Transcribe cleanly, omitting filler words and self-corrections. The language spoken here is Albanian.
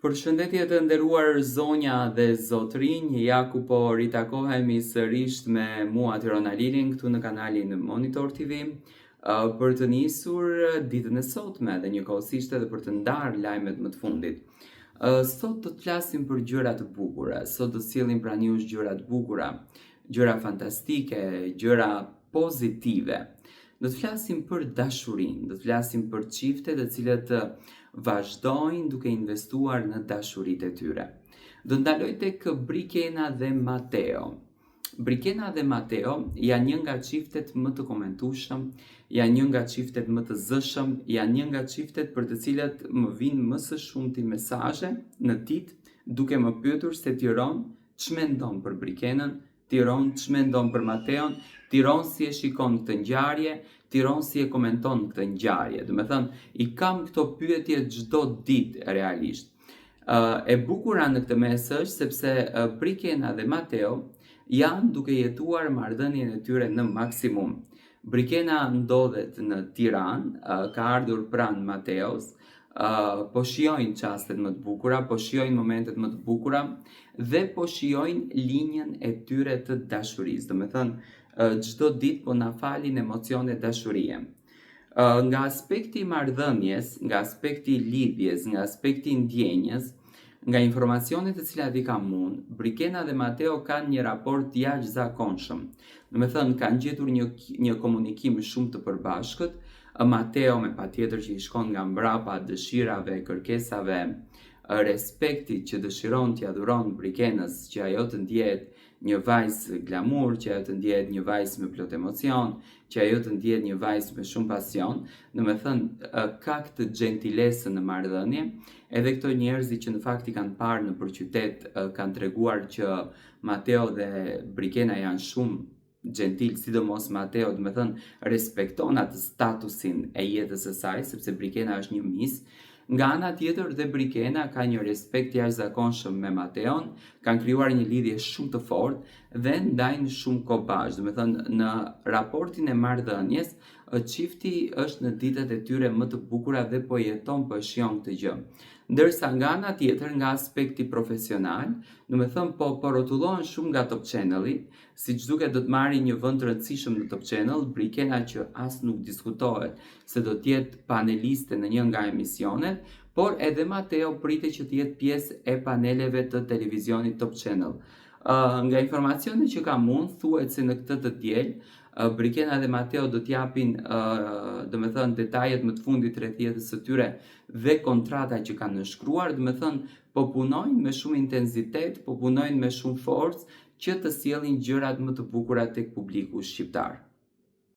Përshëndetje të nderuar zonja dhe zotrinj, ja ku po ritakohemi sërish me mua Tirona Lilin këtu në kanalin Monitor TV për të nisur ditën e sotme dhe njëkohësisht edhe për të ndarë lajmet më të fundit. Sot do të flasim për gjëra të bukura, sot do të sjellim pranë jush gjëra të bukura, gjëra fantastike, gjëra pozitive. Do të flasim për dashurinë, do të flasim për çifte të cilët vazhdojnë duke investuar në dashuritë e tyre. Do ndaloj tek Brikena dhe Mateo. Brikena dhe Mateo janë një nga çiftet më të komentueshëm, janë një nga çiftet më të zëshëm, janë një nga çiftet për të cilët më vinë më së shumti mesazhe në ditë duke më pyetur se Tiron ç'mendon për Brikenën, Tiron ç'mendon për Mateon, Tiron si e shikon këtë ngjarje, Tiron si e komenton këtë ngjarje. Do të thënë, i kam këto pyetje çdo ditë realisht. E bukura në këtë mes është sepse Brikena dhe Mateo janë duke jetuar marrëdhënien e tyre në maksimum. Brikena ndodhet në Tiranë, ka ardhur pranë Mateos, po shijojnë çastet më të bukura, po shijojnë momentet më të bukura dhe po shijojnë linjën e tyre të dashurisë. Do të thënë, çdo ditë po na falin emocione dashurie. Nga aspekti i marrëdhënies, nga aspekti i lidhjes, nga aspekti i ndjenjës, nga informacionet të cilat i kam unë, Brikena dhe Mateo kanë një raport jashtëzakonshëm. Do të thënë, kanë gjetur një komunikim shumë të përbashkët. Mateo me patjetër që i shkon nga mbrapa dëshirave, kërkesave, respektit që dëshiron t'ia dhuron Brikenës që ajo të ndjehet një vajzë glamur, që ajo të ndjehet një vajzë me plot emocion, që ajo të ndjehet një vajzë me shumë pasion. Do të thënë, ka këtë gentilesë në marrëdhënie, edhe këto njerëzit që në fakt i kanë parë nëpër qytet kanë treguar që Mateo dhe Brikena janë shumë gentil, sidomos Mateo, do të thënë, respekton atë statusin e jetës së saj, sepse Brikena është një mis. Nga ana tjetër dhe Brikena ka një respekt jashtëzakonshëm me Mateon, kanë krijuar një lidhje shumë të fortë dhe ndajnë shumë kohë bashkë. Do të thënë, në raportin e marrëdhënies, çifti është në ditët e tyre më të bukura dhe po jeton, po e shijon këtë gjë. Ndërsa nga ana tjetër, nga aspekti profesional, do të thënë, po rrotullohen shumë nga Top Channel-i, siç duket do të marrin një vend të rëndësishëm në Top Channel, Brikena që as nuk diskutohet se do të jetë paneliste në një nga emisionet, por edhe Mateo pritet që të jetë pjesë e paneleve të televizionit Top Channel. Nga informacionet që kam unë, thuhet se në këtë të diel, Brikena dhe Mateo do t'japin, do të thënë, detajet më të fundit rreth jetës së tyre dhe kontrata që kanë nënshkruar. Do të thënë, po punojnë me shumë intensitet, po punojnë me shumë forcë që të sjellin gjërat më të bukura tek publiku shqiptar.